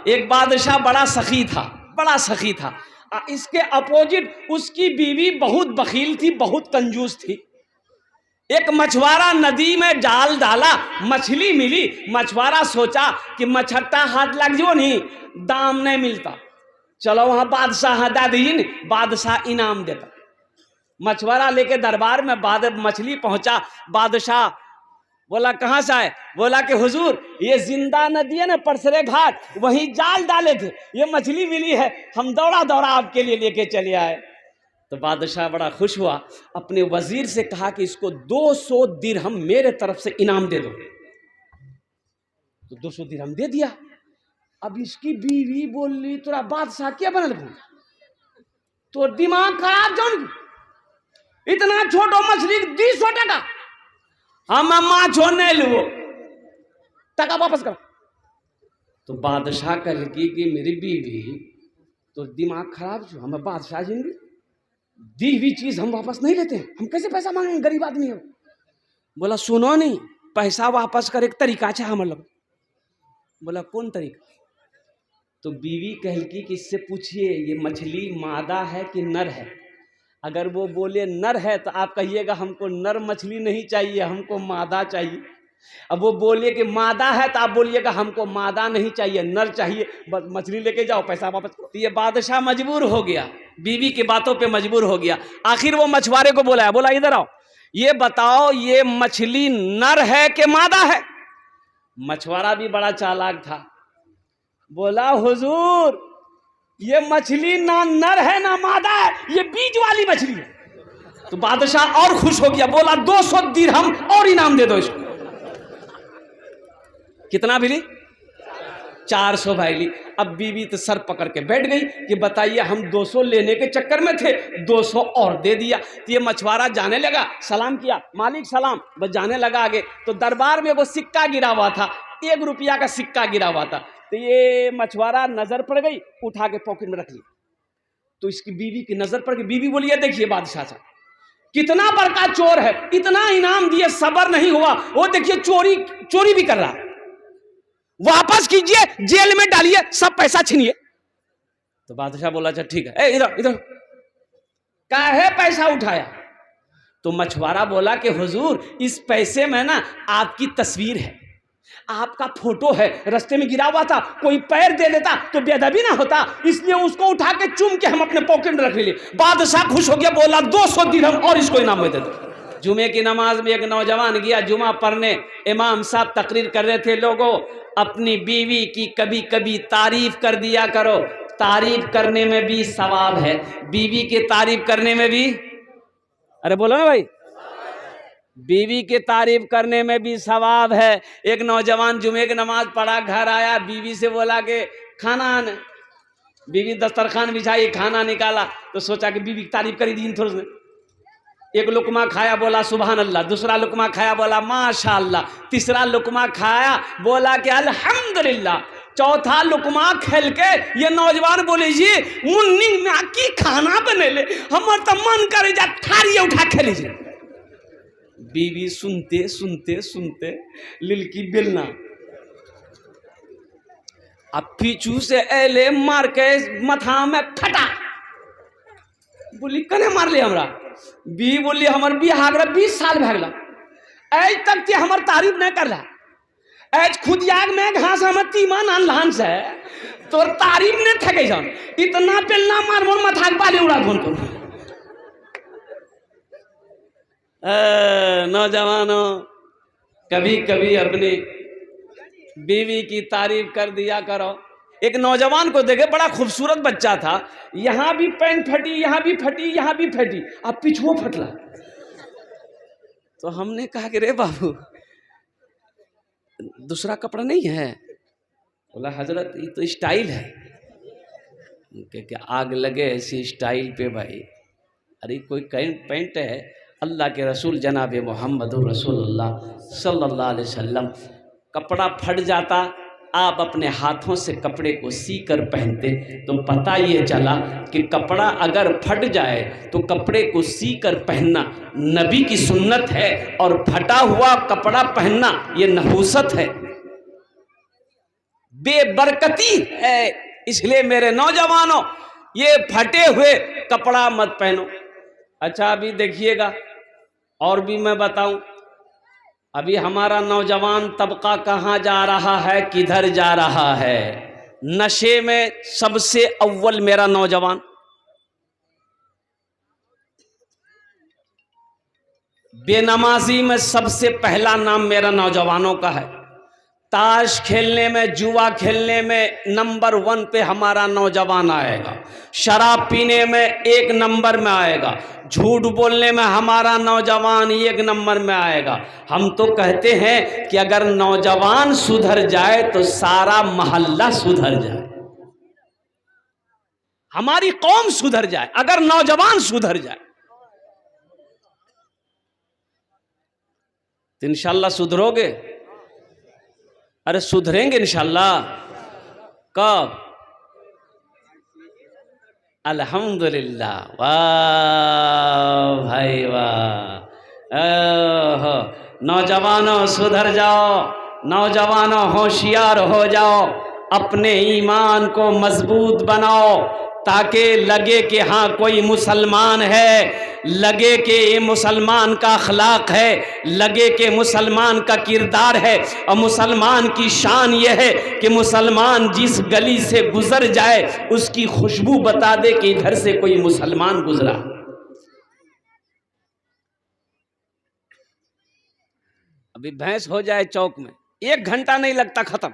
एक बादशाह बड़ा सखी था, बड़ा सखी था। इसके अपोजिट उसकी बीवी बहुत बखील थी, बहुत कंजूस थी। एक मछुआरा नदी में जाल डाला, मछली मिली। मछुआरा सोचा कि मछट्टा हाथ लग जो नहीं, दाम नहीं मिलता, चलो वहां बादशाह हटा दीजिए, बादशाह इनाम देता। मछुआरा लेके दरबार में मछली पहुंचा। बादशाह बोला कहां से आए? बोला कि हुजूर ये जिंदा नदी है ना, परसरे घाट, वहीं जाल डाले थे, ये मछली मिली है, हम दौड़ा दौड़ा आपके लिए लेके चले आए। तो बादशाह बड़ा खुश हुआ, अपने वजीर से कहा कि इसको 200 दिरहम मेरे तरफ से इनाम दे दो। तो 200 दिरहम दे दिया। अब इसकी बीवी बोली तोरा बादशाह क्या बनल, तो दिमाग खराब जौन, इतना छोटो मछली 200 टका, हम माँ छोड़ने लो, टका वापस कर। तो बादशाह कह लगी कि मेरी बीवी तो दिमाग खराब जो, हमें बादशाह जिंदगी दी हुई चीज हम वापस नहीं लेते हैं, हम कैसे पैसा मांगेंगे, गरीब आदमी हो। बोला सुनो नहीं, पैसा वापस कर एक तरीका चाहे हम लोग। बोला कौन तरीका? तो बीवी कह लगी कि इससे पूछिए ये मछली मादा है कि नर है। अगर वो बोले नर है तो आप कहिएगा हमको नर मछली नहीं चाहिए, हमको मादा चाहिए। अब वो बोले कि मादा है तो आप बोलिएगा हमको मादा नहीं चाहिए, नर चाहिए, बस मछली लेके जाओ, पैसा वापस। तो ये बादशाह मजबूर हो गया, बीवी की बातों पे मजबूर हो गया। आखिर वो मछुआरे को बोला इधर आओ, ये बताओ ये मछली नर है कि मादा है? मछुआरा भी बड़ा चालाक था, बोला हुजूर ये मछली ना नर है ना मादा है, ये बीज वाली मछली है। तो बादशाह और खुश हो गया, बोला 200 दिरहम और इनाम दे दो इसको। कितना भी ली? 400 भाई ली। अब बीवी तो सर पकड़ के बैठ गई कि बताइए हम 200 लेने के चक्कर में थे, 200 और दे दिया। तो ये मछुआरा जाने लगा, सलाम किया, मालिक सलाम, बस जाने लगा आगे। तो दरबार में वो सिक्का गिरा हुआ था, 1 रुपया का सिक्का गिरा हुआ था। तो ये मछुआरा नजर पड़ गई, उठा के पॉकेट में रख लिया। तो इसकी बीवी की नजर पड़ गई, बीवी बोली ये देखिए बादशाह साहब कितना बड़का चोर है, इतना इनाम दिए सबर नहीं हुआ, वो देखिए चोरी भी कर रहा है, वापस कीजिए, जेल में डालिए, सब पैसा छीनिए। तो बादशाह बोला अच्छा ठीक है, इधर इधर काहे पैसा उठाया? तो मछुआरा बोला कि हुजूर इस पैसे में ना आपकी तस्वीर है, आपका फोटो है, रास्ते में गिरा हुआ था, कोई पैर दे देता तो बेअदबी ना होता, इसलिए उसको उठा के चूम के हम अपने पॉकेट में रख लिए। बादशाह खुश हो गया, बोला 200 दिरहम और इसको इनाम में दे दो। जुमे की नमाज में एक नौजवान गया जुमा पढ़ने, इमाम साहब तकरीर कर रहे थे, लोगों अपनी बीवी की कभी कभी तारीफ कर दिया करो, तारीफ करने में भी सवाब है, बीवी के तारीफ करने में भी, अरे बोलो ना भाई, बीवी के तारीफ करने में भी सवाब है। एक नौजवान जुमे की नमाज पढ़ा, घर आया, बीवी से बोला कि खाना आने, बीवी दस्तरखान बिछाई, खाना निकाला, तो सोचा कि बीवी की तारीफ करी दी थोड़ी। एक लुकमा खाया, बोला सुभान अल्लाह, दूसरा लुकमा खाया, बोला माशाअल्लाह, तीसरा लुकमा खाया, बोला कि अल्हम्दुलिल्लाह, चौथा लुकमा खेल के ये नौजवान बोले जी मुन्नी में की खाना बने ले, हमार तो मन करे जा थारी उठा खेल लीजिए। बीवी सुनते सुनते सुनते लिलकी बेलना, अब पीछू से एले मार के मथा में खटा, बोली कने मार ले हमरा? बी बोली हमर बिहार 20 साल भगला, आज तक ते हमर तारीफ नहीं कर रहा, आज खुद आग में घास हमर तीमान अनलान से तोर तारीफ नहीं थके जान, इतना बेलना मार मोर मथा के बाले उड़ा धोन को। नौजवानों कभी कभी अपनी बीवी की तारीफ कर दिया करो। एक नौजवान को देखे, बड़ा खूबसूरत बच्चा था, यहां भी पैंट फटी, यहां भी फटी, यहां भी फटी, अब पिछुओ फटला। तो हमने कहा कि रे बाबू दूसरा कपड़ा नहीं है? बोला हजरत ये तो स्टाइल है। क्या आग लगे ऐसी स्टाइल पे भाई? अरे कोई पैंट है, अल्लाह के रसूल जनाब मोहम्मद रसूलुल्लाह सल्लल्लाहु अलैहि वसल्लम, कपड़ा फट जाता, आप अपने हाथों से कपड़े को सी कर पहनते, तो पता ये चला कि कपड़ा अगर फट जाए तो कपड़े को सी कर पहनना नबी की सुन्नत है, और फटा हुआ कपड़ा पहनना ये नहूसत है। बेबरकती है। इसलिए मेरे नौजवानों, ये फटे हुए कपड़ा मत पहनो। अच्छा, अभी देखिएगा, और भी मैं बताऊं, अभी हमारा नौजवान तबका कहां जा रहा है, किधर जा रहा है। नशे में सबसे अव्वल मेरा नौजवान, बेनमाजी में सबसे पहला नाम मेरा नौजवानों का है। ताश खेलने में, जुआ खेलने में नंबर 1 पे हमारा नौजवान आएगा। शराब पीने में 1 नंबर में आएगा। झूठ बोलने में हमारा नौजवान 1 नंबर में आएगा। हम तो कहते हैं कि अगर नौजवान सुधर जाए तो सारा मोहल्ला सुधर जाए, हमारी कौम सुधर जाए अगर नौजवान सुधर जाए। तो इंशाल्लाह सुधरोगे? अरे सुधरेंगे इंशाल्लाह। कब? अल्हम्दुलिल्लाह। वाह भाई वाह। नौजवानों सुधर जाओ, नौजवानों होशियार हो जाओ, अपने ईमान को मजबूत बनाओ, ताकि लगे कि हाँ कोई मुसलमान है, लगे कि ये मुसलमान का अखलाक है, लगे कि मुसलमान का किरदार है। और मुसलमान की शान ये है कि मुसलमान जिस गली से गुजर जाए उसकी खुशबू बता दे कि इधर से कोई मुसलमान गुजरा। अभी भैंस हो जाए चौक में, 1 घंटा नहीं लगता, खत्म।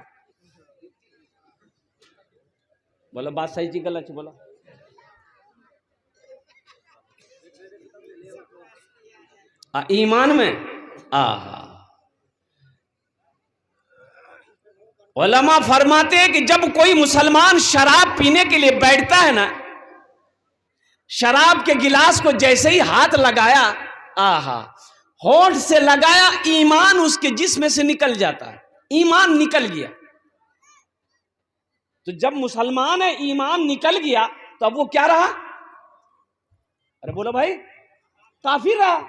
बोलो बात सही थी गलत थी? बोलो। ईमान में उलमा फरमाते हैं कि जब कोई मुसलमान शराब पीने के लिए बैठता है ना, शराब के गिलास को जैसे ही हाथ लगाया, होठ से लगाया, ईमान उसके जिस्म से निकल जाता है। ईमान निकल गया। तो जब मुसलमान है, ईमान निकल गया, तो अब वो क्या रहा? अरे बोलो भाई, काफिर रहा।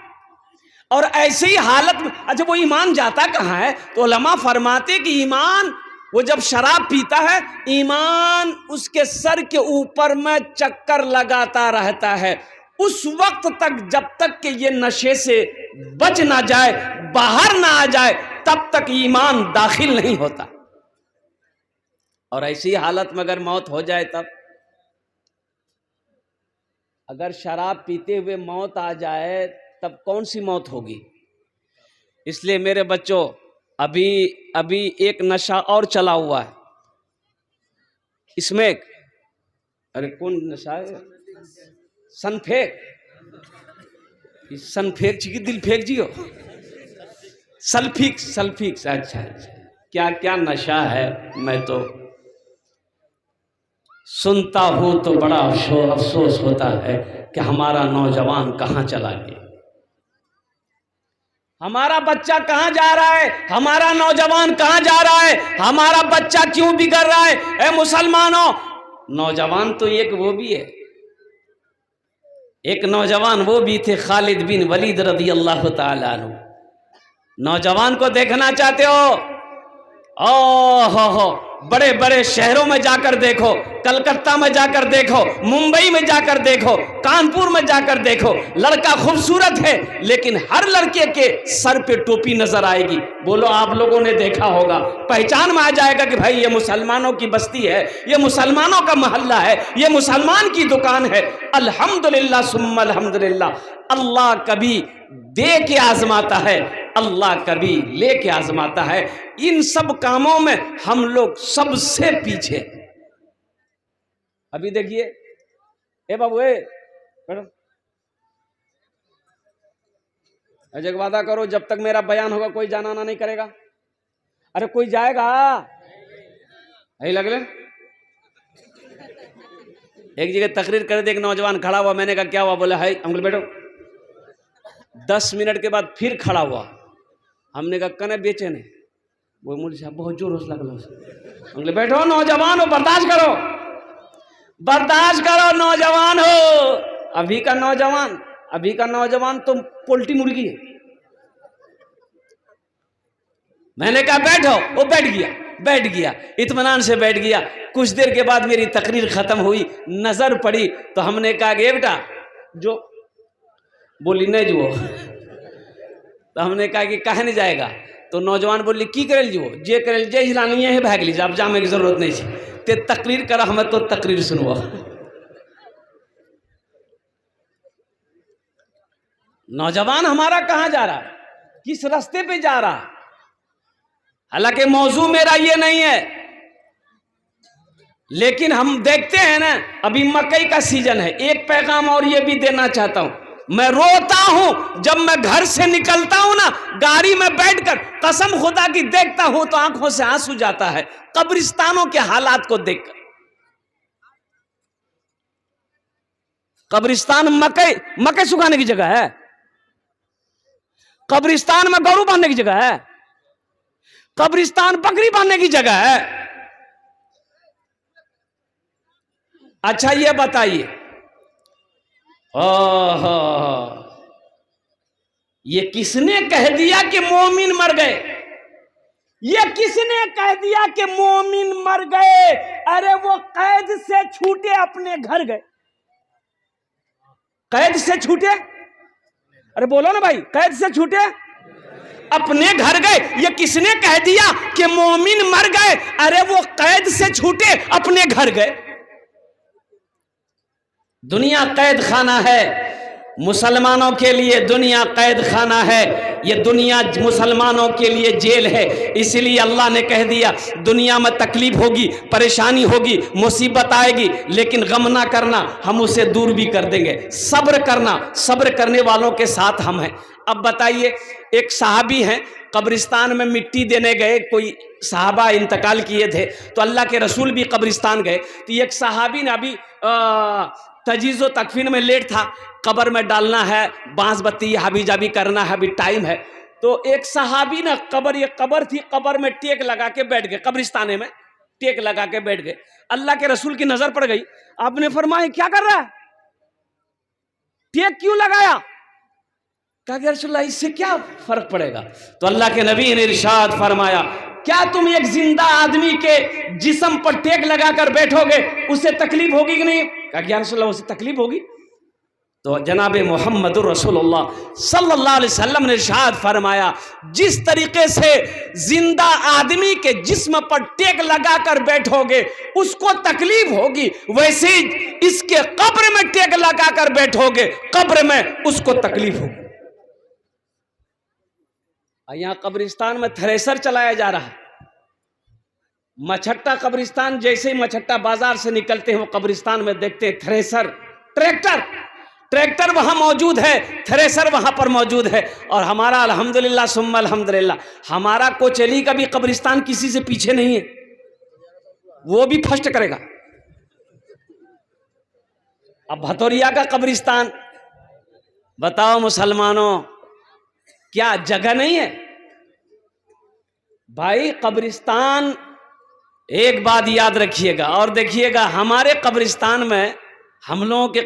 और ऐसे ही हालत में, अच्छा वो ईमान जाता कहां है? तो उलमा फरमाते कि ईमान, वो जब शराब पीता है, ईमान उसके सर के ऊपर में चक्कर लगाता रहता है उस वक्त तक, जब तक कि ये नशे से बच ना जाए, बाहर ना आ जाए, तब तक ईमान दाखिल नहीं होता। और ऐसी हालत में अगर मौत हो जाए, तब अगर शराब पीते हुए मौत आ जाए, तब कौन सी मौत होगी? इसलिए मेरे बच्चों, अभी एक नशा और चला हुआ है इसमें। अरे कौन नशा है? सनफेक। सनफेक जी की दिल फेंक जी हो। सल्फिक्स। अच्छा, क्या क्या नशा है। मैं तो सुनता हूं तो बड़ा अफसोस होता है कि हमारा नौजवान कहां चला गया, हमारा बच्चा कहां जा रहा है, हमारा नौजवान कहां जा रहा है, हमारा बच्चा क्यों बिगड़ रहा है। ए मुसलमानों, नौजवान तो एक वो भी है, एक नौजवान वो भी थे, खालिद बिन वलीद रदी अल्लाह ताला अन्हु। नौजवान को देखना चाहते हो? हो बड़े बड़े शहरों में जाकर देखो, कलकत्ता में जाकर देखो, मुंबई में जाकर देखो, कानपुर में जाकर देखो, लड़का खूबसूरत है लेकिन हर लड़के के सर पे टोपी नजर आएगी। बोलो आप लोगों ने देखा होगा, पहचान में आ जाएगा कि भाई ये मुसलमानों की बस्ती है, ये मुसलमानों का मोहल्ला है, ये मुसलमान की दुकान है। अल्हम्दुलिल्लाह सुम्मा अल्हम्दुलिल्लाह। अल्लाह कभी दे के आजमाता है, अल्लाह कभी लेके आजमाता है। इन सब कामों में हम लोग सबसे पीछे। अभी देखिए, ए बाबू, एक वादा करो, जब तक मेरा बयान होगा कोई जाना आना नहीं करेगा। अरे कोई जाएगा? यही लग ले। एक जगह तकरीर कर दे, एक नौजवान खड़ा हुआ, मैंने कहा क्या हुआ? बोले हाय अंकल बैठो। 10 मिनट के बाद फिर खड़ा हुआ, हमने कहा कने बेचे ने? वो मुझे साहब बहुत जोर हौसला लगा। अंकल बैठो, नौजवान हो, बर्दाश्त करो, बर्दाश्त करो, नौजवान हो। अभी का नौजवान तो पोल्ट्री मुर्गी है। मैंने कहा बैठो, वो बैठ गया। बैठ गया, इत्मीनान से बैठ गया। कुछ देर के बाद मेरी तकरीर खत्म हुई, नजर पड़ी तो हमने कहा कि बेटा जो बोली नहीं जो तो हमने कहा कि कहे नहीं जाएगा। तो नौजवान बोली की करल जो जे करल जे हिलानी है भाग लीजिए, अब जामे की जरूरत नहीं है, ते तकरीर करा हमें तो तकरीर सुनवा। नौजवान हमारा कहाँ जा रहा, किस रास्ते पे जा रहा। हालांकि मौजू मेरा ये नहीं है, लेकिन हम देखते हैं ना अभी मकई का सीजन है। एक पैगाम और ये भी देना चाहता हूं, मैं रोता हूं जब मैं घर से निकलता हूं ना, गाड़ी में बैठकर कसम खुदा की देखता हूं तो आंखों से आंसू जाता है कब्रिस्तानों के हालात को देखकर। कब्रिस्तान मकई सुखाने की जगह है, कब्रिस्तान में गौरू बांधने की जगह है, कब्रिस्तान बकरी बांधने की जगह है। अच्छा ये बताइए, ये किसने कह दिया कि मोमिन मर गए? ये किसने कह दिया कि मोमिन मर गए? अरे वो कैद से छूटे अपने घर गए, कैद से छूटे, अरे बोलो ना भाई, कैद से छूटे अपने घर गए। ये किसने कह दिया कि मोमिन मर गए? अरे वो कैद से छूटे अपने घर गए। दुनिया कैद खाना है मुसलमानों के लिए, दुनिया कैद खाना है, ये दुनिया मुसलमानों के लिए जेल है। इसलिए अल्लाह ने कह दिया दुनिया में तकलीफ होगी, परेशानी होगी, मुसीबत आएगी, लेकिन गम ना करना, हम उसे दूर भी कर देंगे। सब्र करना, सब्र करने वालों के साथ हम हैं। अब बताइए, एक सहाबी हैं, कब्रिस्तान में मिट्टी देने गए, कोई सहाबा इंतकाल किए थे तो अल्लाह के रसूल भी कब्रिस्तान गए। तो एक सहाबी ने अभी तजीज़ो तकफीन में लेट था, कब्र में डालना है, बांस बत्ती हाबी जाबी करना है, अभी टाइम है। तो एक सहाबी ना ये कब्र थी, कब्र में टेक लगा के बैठ गए, कब्रिस्ताने में टेक लगा के बैठ गए। अल्लाह के रसूल की नजर पड़ गई, आपने फरमाया क्या कर रहा है, टेक क्यों लगाया? कहा कि रसूलल्लाह इससे क्या फर्क पड़ेगा? तो अल्लाह के नबी ने इरशाद फरमाया, क्या तुम एक जिंदा आदमी के जिस्म पर टेक लगाकर बैठोगे, उससे तकलीफ होगी कि नहीं? कहा कि या रसूलल्लाह उससे तकलीफ होगी। तो जनाब मोहम्मद रसूलुल्लाह सल्लल्लाहु अलैहि वसल्लम ने इरशाद फरमाया, जिस तरीके से जिंदा आदमी के जिस्म पर टेक लगाकर बैठोगे उसको तकलीफ होगी, वैसे ही इसके कब्र में टेक लगाकर बैठोगे, कब्र में उसको तकलीफ होगी। यहाँ कब्रिस्तान में थ्रेसर चलाया जा रहा है। मछट्टा कब्रिस्तान, जैसे ही मछट्टा बाजार से निकलते हैं वो कब्रिस्तान में देखते हैं थ्रेसर, ट्रैक्टर वहां मौजूद है, थ्रेसर वहां पर मौजूद है। और हमारा अल्हम्दुलिल्लाह सुम्मा अल्हम्दुलिल्लाह, हमारा कोचली का भी कब्रिस्तान किसी से पीछे नहीं है, वो भी फर्स्ट करेगा। अब भतौरिया का कब्रिस्तान, बताओ मुसलमानों, क्या जगह नहीं है? भाई कब्रिस्तान, एक बात याद रखिएगा और देखिएगा, हमारे कब्रिस्तान में हम लोगों के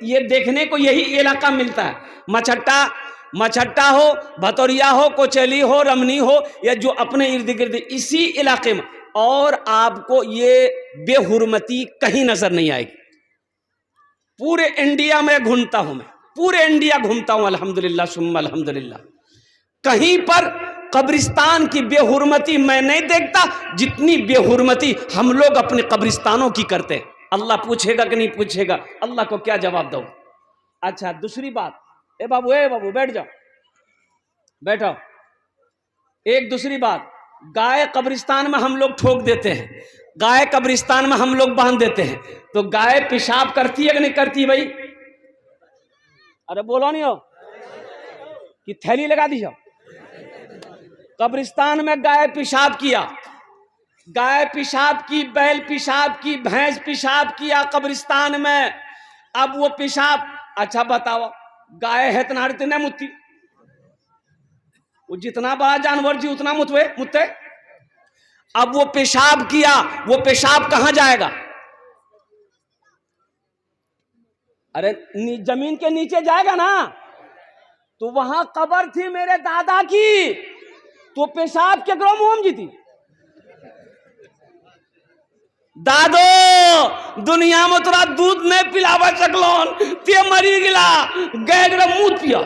ये देखने को यही इलाका मिलता है, मछट्टा हो, भतौरिया हो, कोचली हो, रमनी हो, या जो अपने इर्द गिर्द इसी इलाके में, और आपको ये बेहुरमती कहीं नजर नहीं आएगी। पूरे इंडिया में घूमता हूं मैं, पूरे इंडिया घूमता हूं अल्हम्दुलिल्लाह सुम्मा अल्हम्दुलिल्लाह, कहीं पर कब्रिस्तान की बेहुरमती मैं नहीं देखता जितनी बेहुरमती हम लोग अपने कब्रिस्तानों की करते हैं। अल्लाह पूछेगा कि नहीं पूछेगा? अल्लाह को क्या जवाब दो? अच्छा दूसरी बात, ए बाबू बैठ जाओ, बैठो। एक दूसरी बात, गाय कब्रिस्तान में हम लोग ठोक देते हैं, गाय कब्रिस्तान में हम लोग बांध देते हैं, तो गाय पेशाब करती है कि नहीं करती भाई? अरे बोलो नहीं हो कि थैली लगा दी जाओ। कब्रिस्तान में गाय पेशाब किया, गाय पेशाब की, बैल पेशाब की, भैंस पेशाब किया कब्रिस्तान में। अब वो पेशाब, अच्छा बताओ, गाय है इतना मुत्ती, वो जितना बड़ा जानवर जी उतना मुत्ते। अब वो पेशाब किया, वो पेशाब कहां जाएगा? अरे जमीन के नीचे जाएगा ना। तो वहां कब्र थी मेरे दादा की, तो पेशाब के ग्रो मोम जी थी, दादो दुनिया में तोरा दूध नहीं पिलावा सकलोन, ते मरी गिला, गैगरा मुंह पिया।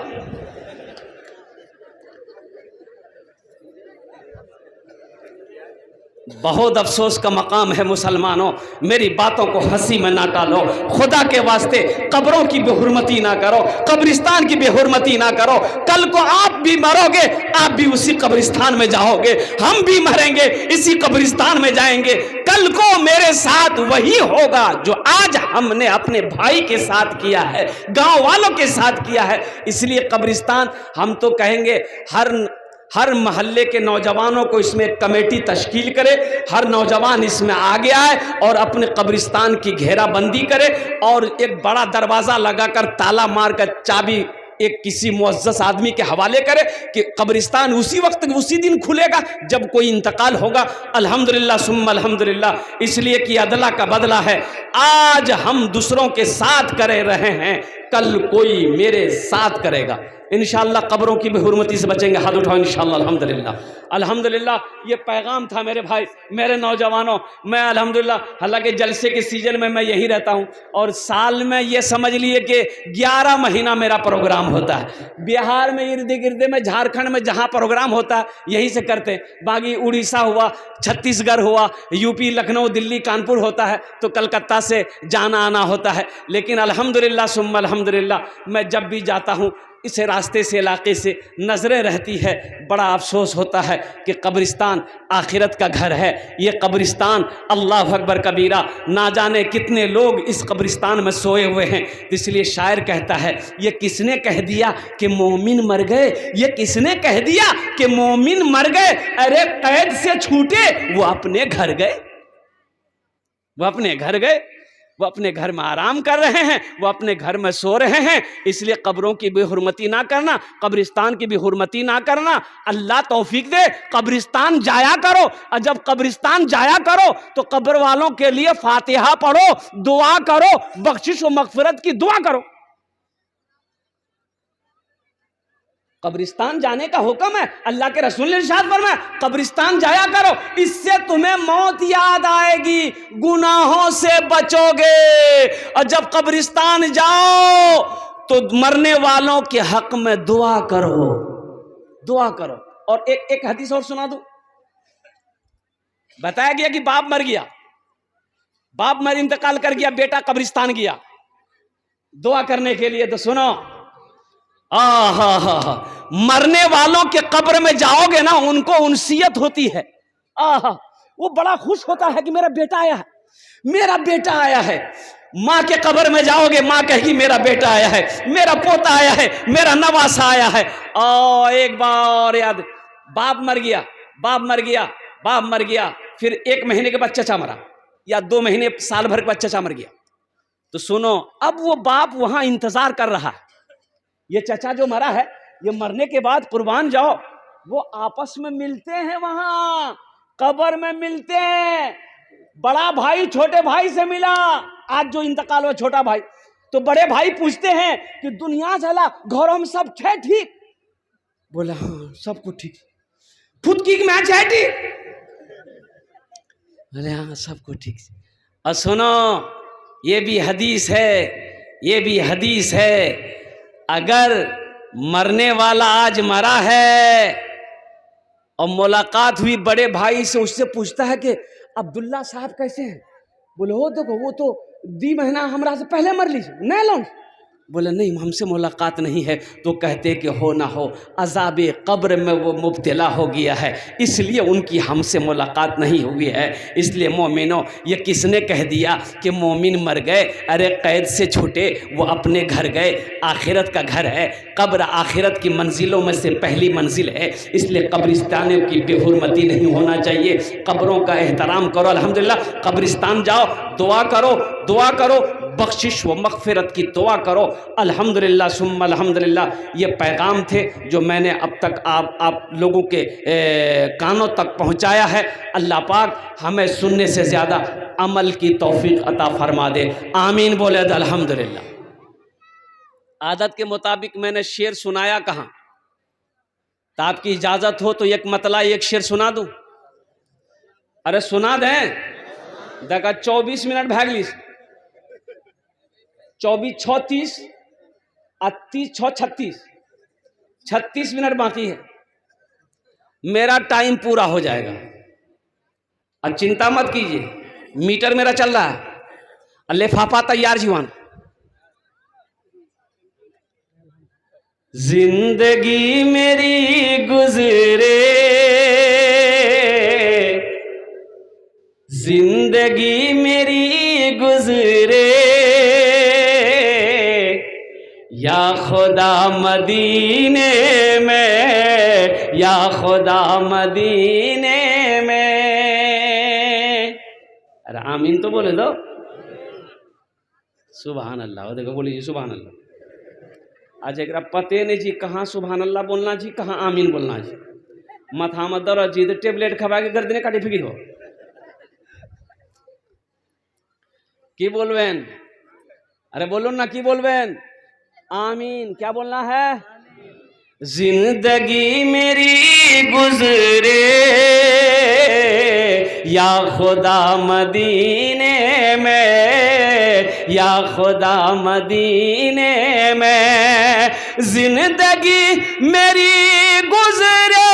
बहुत अफसोस का मकाम है मुसलमानों, मेरी बातों को हंसी में ना टालो, खुदा के वास्ते कब्रों की बेहुरमती ना करो, कब्रिस्तान की बेहुरमती ना करो। कल को आप भी मरोगे, आप भी उसी कब्रिस्तान में जाओगे, हम भी मरेंगे इसी कब्रिस्तान में जाएंगे। कल को मेरे साथ वही होगा जो आज हमने अपने भाई के साथ किया है, गांव वालों के साथ किया है। इसलिए कब्रिस्तान हम तो कहेंगे हर मोहल्ले के नौजवानों को इसमें एक कमेटी तश्कील करे, हर नौजवान इसमें आगे आए और अपने कब्रिस्तान की घेराबंदी करे और एक बड़ा दरवाज़ा लगाकर ताला मारकर चाबी एक किसी मुअज़्ज़ज़ आदमी के हवाले करे कि कब्रिस्तान उसी वक्त उसी दिन खुलेगा जब कोई इंतकाल होगा। अल्हम्दुलिल्लाह सुम्मा अल्हम्दुलिल्लाह, इसलिए कि अदला का बदला है। आज हम दूसरों के साथ करे रहे हैं, कल कोई मेरे साथ करेगा। इंशाअल्लाह कब्रों की भी हुर्मती से बचेंगे। हाथ उठाओ इंशाअल्लाह। अल्हम्दुलिल्लाह अल्हम्दुलिल्लाह, ये पैगाम था मेरे भाई मेरे नौजवानों। मैं अल्हम्दुलिल्लाह, हालांकि जलसे के सीजन में मैं यही रहता हूँ और साल में ये समझ लिए कि 11 महीना मेरा प्रोग्राम होता है। बिहार में इर्द गिर्द में, झारखंड में जहाँ प्रोग्राम होता है यहीं से करते हैं। बाकी उड़ीसा हुआ, छत्तीसगढ़ हुआ, यूपी, लखनऊ, दिल्ली, कानपुर होता है तो कलकत्ता से जाना आना होता है। लेकिन अल्हम्दुलिल्लाह सुम्मा अल्हम्दुलिल्लाह, मैं जब भी जाता हूँ इस रास्ते से, इलाके से नज़रें रहती है। बड़ा अफसोस होता है कि कब्रिस्तान आखिरत का घर है। ये कब्रिस्तान अल्लाह अकबर कबीरा, ना जाने कितने लोग इस कब्रिस्तान में सोए हुए हैं। इसलिए शायर कहता है, ये किसने कह दिया कि मोमिन मर गए, ये किसने कह दिया कि मोमिन मर गए। अरे कैद से छूटे वो अपने घर गए, वो अपने घर गए, वो अपने घर में आराम कर रहे हैं, वो अपने घर में सो रहे हैं। इसलिए कब्रों की बेहुरमती ना करना, कब्रिस्तान की बेहुरमती ना करना। अल्लाह तौफीक दे, कब्रिस्तान जाया करो। और जब कब्रिस्तान जाया करो तो कब्र वालों के लिए फातिहा पढ़ो, दुआ करो, बख्शिश व मगफिरत की दुआ करो। कब्रिस्तान जाने का हुक्म है, अल्लाह के रसूल ने इरशाद फरमाया कब्रिस्तान जाया करो, इससे तुम्हें मौत याद आएगी, गुनाहों से बचोगे। और जब कब्रिस्तान जाओ तो मरने वालों के हक में दुआ करो, दुआ करो। और एक हदीस और सुना दूं। बताया गया कि बाप मर गया, बाप मर इंतकाल कर गया, बेटा कब्रिस्तान गया दुआ करने के लिए। तो सुनो, मरने वालों के कब्र में जाओगे ना, उनको उनसियत होती है। वो बड़ा खुश होता है कि मेरा बेटा आया है, मेरा बेटा आया है। माँ के कब्र में जाओगे, माँ कहेगी मेरा बेटा आया है, मेरा पोता आया है, मेरा नवासा आया है। एक बार याद, बाप मर गया, बाप मर गया, बाप मर गया, फिर 1 महीने के बाद चचा मरा, या 2 महीने, साल भर के बाद चचा मर गया। तो सुनो, अब वो बाप वहां इंतजार कर रहा है, ये चचा जो मरा है, ये मरने के बाद कुर्बान जाओ, वो आपस में मिलते हैं, वहां कब्र में मिलते हैं। बड़ा भाई छोटे भाई से मिला, आज जो इंतकाल हुआ छोटा भाई, तो बड़े भाई पूछते हैं कि दुनिया चला, घरों में सब है ठीक? बोला हाँ सब कुछ ठीक। फुदकी की मैच है ठीक? बोले हाँ सब कुछ ठीक। और सुनो, ये भी हदीस है, ये भी हदीस है, अगर मरने वाला आज मरा है और मुलाकात हुई बड़े भाई से, उससे पूछता है कि अब्दुल्ला साहब कैसे हैं? बोले हो देखो, वो तो 2 महीना हमरा से पहले मर ली, नहीं लौन। बोले नहीं, हमसे मुलाकात नहीं है। तो कहते कि हो ना हो, अज़ाब कब्र में वो मुब्तला हो गया है, इसलिए उनकी हमसे मुलाकात नहीं हुई है। इसलिए मोमिनो, ये किसने कह दिया कि मोमिन मर गए? अरे कैद से छूटे वो अपने घर गए, आखिरत का घर है। कब्र आखिरत की मंजिलों में से पहली मंजिल है, इसलिए कब्रिस्तानों की बेहुरमती नहीं होना चाहिए। कब्रों का एहतराम करो। अल्हम्दुलिल्लाह, कब्रिस्तान जाओ, दुआ करो, दुआ करो, बख्शिश व मग़फ़िरत की दुआ करो। अल्हम्दुलिल्लाह सुम्मा अल्हम्दुलिल्लाह, ये पैगाम थे जो मैंने अब तक आप लोगों के कानों तक पहुँचाया है। अल्लाह पाक हमें सुनने से ज़्यादा अमल की तौफीक अता फरमा दे, आमीन बोले अल्हम्दुलिल्लाह। आदत के मुताबिक मैंने शेर सुनाया कहाँ, तो आपकी इजाज़त हो तो एक मतला एक शेर सुना दूँ? अरे सुना दें, देखा 24 मिनट भागलिस, 24 6 30 30 6 36, 36 मिनट बाकी है, मेरा टाइम पूरा हो जाएगा। और चिंता मत कीजिए, मीटर मेरा चल रहा है, लिफाफा तैयार जीवान। जिंदगी मेरी गुजरे, जिंदगी मेरी गुजरे, या खुदा मदीने में, या खुदा मदीने में। अरे आमीन तो बोले दो। सुभान अल्लाह, वो देखो बोलीजिए सुभान अल्लाह। आज एक पते नहीं जी कहाँ सुभान अल्लाह बोलना जी, कहाँ आमीन बोलना जी। माथा में दर्द जी तो टेबलेट खबा के गर्दने काटी फिकी हो की बोलवेन। अरे बोलो ना की बोलवेन, आमीन। क्या बोलना है? जिंदगी मेरी गुजरे, या खुदा मदीने में, या खुदा मदीने में। जिंदगी मेरी गुजरे,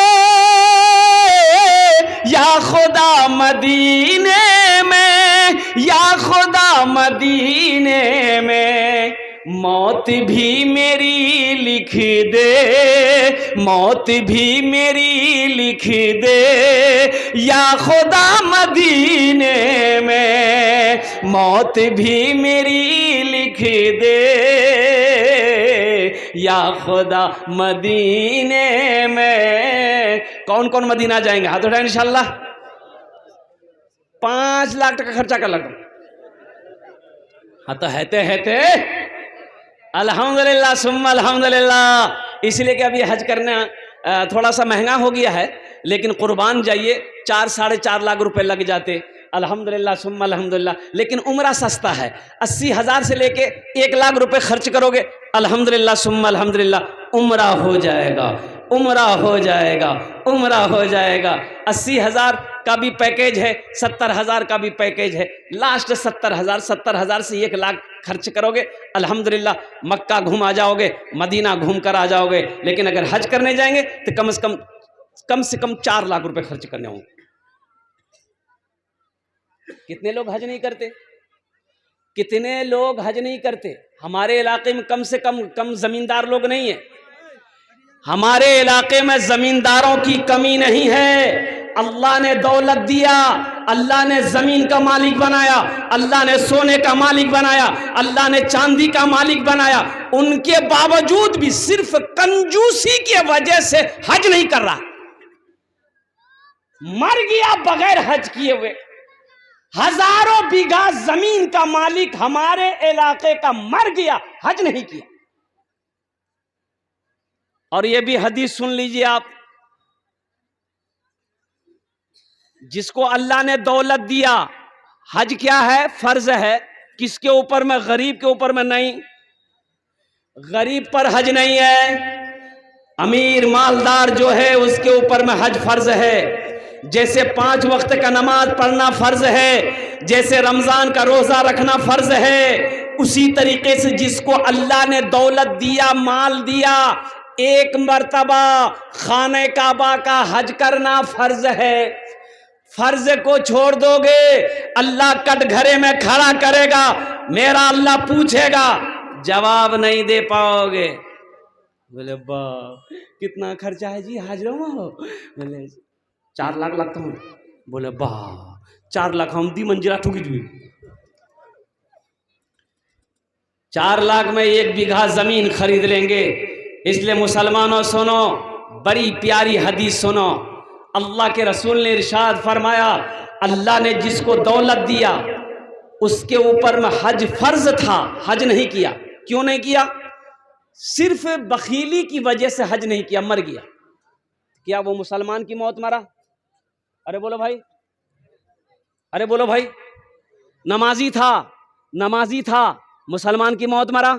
या खुदा मदीने में, या खुदा मदीने में। मौत भी मेरी लिख दे, मौत भी मेरी लिख दे, या खुदा मदीने में। मौत भी मेरी लिख दे, या खुदा मदीने में। कौन कौन मदीना जाएंगे? हाथ उठाएं इंशाल्लाह। 5 लाख टका खर्चा कर लगा। हाँ तो है अल्हम्दुलिल्लाह सुम्मा अल्हम्दुलिल्लाह। इसलिए कि अभी हज करना थोड़ा सा महंगा हो गया है, लेकिन कुर्बान जाइए 4 साढ़े 4 लाख रुपए लग जाते। अल्हम्दुलिल्लाह सुम्मा अल्हम्दुलिल्लाह। लेकिन उम्रा सस्ता है, 80,000 से लेके 1 लाख रुपए खर्च करोगे, अल्हम्दुलिल्लाह सुम्मा अल्हम्दुलिल्लाह उम्रा हो जाएगा, उम्रा हो जाएगा, उम्रा हो जाएगा। 80,000 का भी पैकेज है, 70,000 का भी पैकेज है। लास्ट 70,000, 70,000 से 1 लाख खर्च करोगे, अल्हम्दुलिल्लाह मक्का घूम आ जाओगे, मदीना घूम कर आ जाओगे। लेकिन अगर हज करने जाएंगे तो कम से कम 4 लाख रुपए खर्च करने होंगे। कितने लोग हज नहीं करते? कितने लोग हज नहीं करते? हमारे इलाके में कम से कम जमींदार लोग नहीं है। हमारे इलाके में जमींदारों की कमी नहीं है। अल्लाह ने दौलत दिया, अल्लाह ने जमीन का मालिक बनाया, अल्लाह ने सोने का मालिक बनाया, अल्लाह ने चांदी का मालिक बनाया। उनके बावजूद भी सिर्फ कंजूसी की वजह से हज नहीं कर रहा, मर गया बगैर हज किए हुए। हजारों बीघा जमीन का मालिक हमारे इलाके का मर गया, हज नहीं किया। और ये भी हदीस सुन लीजिए आप, जिसको अल्लाह ने दौलत दिया, हज क्या है? फर्ज है। किसके ऊपर में? गरीब के ऊपर में नहीं। गरीब पर हज नहीं है। अमीर मालदार जो है उसके ऊपर में हज फर्ज है। जैसे 5 वक्त का नमाज पढ़ना फर्ज है, जैसे रमजान का रोजा रखना फर्ज है, उसी तरीके से जिसको अल्लाह ने दौलत दिया, माल दिया, 1 मर्तबा खाने काबा का हज करना फर्ज है। फर्ज को छोड़ दोगे, अल्लाह कटघरे में खड़ा करेगा, मेरा अल्लाह पूछेगा, जवाब नहीं दे पाओगे। बोले बाप कितना खर्चा है जी हाजरों में? हो बोले 4 लाख लगता हूँ। बोले बाप 4 लाख हम दी मंजिला ठुकी दी। 4 लाख में 1 बीघा जमीन खरीद लेंगे। इसलिए मुसलमानों सुनो, बड़ी प्यारी हदीस सुनो। अल्लाह के रसूल ने इरशाद फरमाया, अल्लाह ने जिसको दौलत दिया उसके ऊपर में हज फर्ज था, हज नहीं किया। क्यों नहीं किया? सिर्फ बखीली की वजह से हज नहीं किया, मर गया। क्या वो मुसलमान की मौत मरा? अरे बोलो भाई, अरे बोलो भाई। नमाजी था, नमाजी था, मुसलमान की मौत मरा।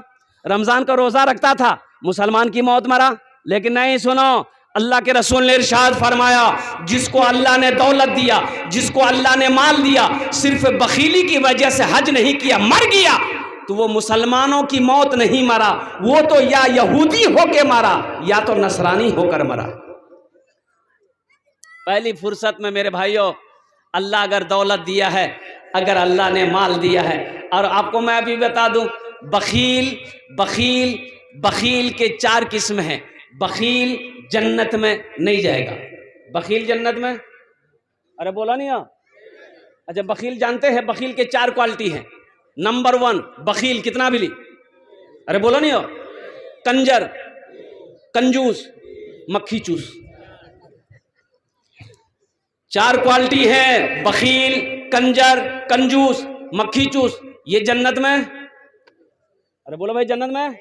रमजान का रोजा रखता था, मुसलमान की मौत मरा। लेकिन नहीं, सुनो, अल्लाह के रसूल ने इरशाद फरमाया, जिसको अल्लाह ने दौलत दिया, जिसको अल्लाह ने माल दिया, सिर्फ बखीली की वजह से हज नहीं किया, मर गया, तो वो मुसलमानों की मौत नहीं मरा, वो तो या यहूदी होके मरा या तो नसरानी होकर मरा। पहली फुर्सत में मेरे भाइयों, अल्लाह अगर दौलत दिया है, अगर अल्लाह ने माल दिया है, और आपको मैं अभी बता दूं, बखील बखील बखील के 4 किस्म हैं। बखील जन्नत में नहीं जाएगा। बखील जन्नत में, अरे बोला नहीं आप? अच्छा, बखील जानते हैं, बखील के 4 क्वालिटी हैं। नंबर 1 बखील, कितना बिली? अरे बोला नहीं हो? कंजर, कंजूस, मक्खी चूस। 4 क्वालिटी है, बखील, कंजर, कंजूस, मक्खी चूस। ये जन्नत में, अरे बोलो भाई जन्नत में,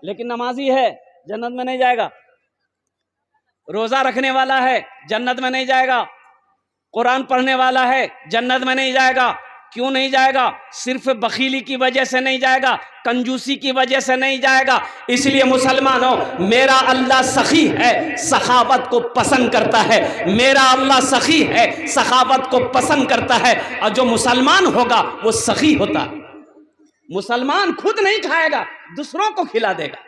लेकिन नमाजी है जन्नत में नहीं जाएगा। रोजा रखने वाला है जन्नत में नहीं जाएगा। कुरान पढ़ने वाला है जन्नत में नहीं जाएगा। क्यों नहीं जाएगा? सिर्फ बखीली की वजह से नहीं जाएगा, कंजूसी की वजह से नहीं जाएगा। इसलिए मुसलमानों, मेरा अल्लाह सखी है, सखावत को पसंद करता है। मेरा अल्लाह सखी है, सखावत को पसंद करता है। और जो मुसलमान होगा वो सखी होता है। मुसलमान खुद नहीं खाएगा, दूसरों को खिला देगा।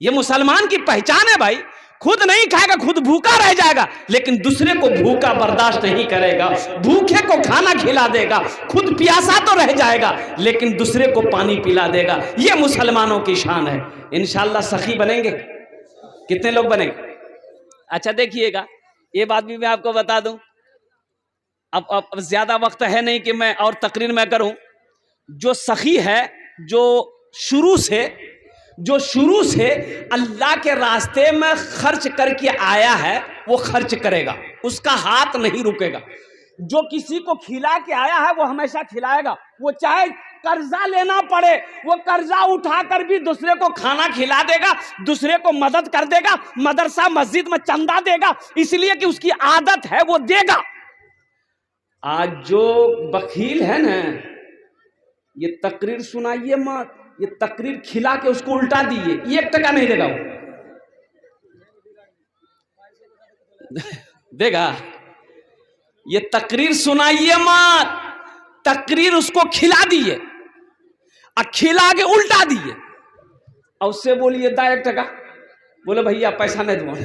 ये मुसलमान की पहचान है भाई। खुद नहीं खाएगा, खुद भूखा रह जाएगा, लेकिन दूसरे को भूखा बर्दाश्त नहीं करेगा। भूखे को खाना खिला देगा, खुद प्यासा तो रह जाएगा, लेकिन दूसरे को पानी पिला देगा। ये मुसलमानों की शान है। इंशाअल्लाह सखी बनेंगे। कितने लोग बनेंगे? अच्छा देखिएगा, ये बात भी मैं आपको बता दूं। अब ज्यादा वक्त है नहीं कि मैं और तकरीर में करूं। जो सखी है, जो शुरू से अल्लाह के रास्ते में खर्च करके आया है, वो खर्च करेगा, उसका हाथ नहीं रुकेगा। जो किसी को खिला के आया है वो हमेशा खिलाएगा। वो चाहे कर्जा लेना पड़े, वो कर्जा उठाकर भी दूसरे को खाना खिला देगा, दूसरे को मदद कर देगा, मदरसा मस्जिद में चंदा देगा, इसलिए कि उसकी आदत है, वो देगा। आज जो बखील है ना, ये तकरीर सुनाइए मत, ये तकरीर खिला के उसको उल्टा दिए, 1 टका नहीं देगा वो। देगा? ये तकरीर सुनाइए मत, तकरीर उसको खिला दिए और खिला के उल्टा दिए, और उससे बोलिए दा 1 टका, बोले भैया पैसा नहीं दूंगा।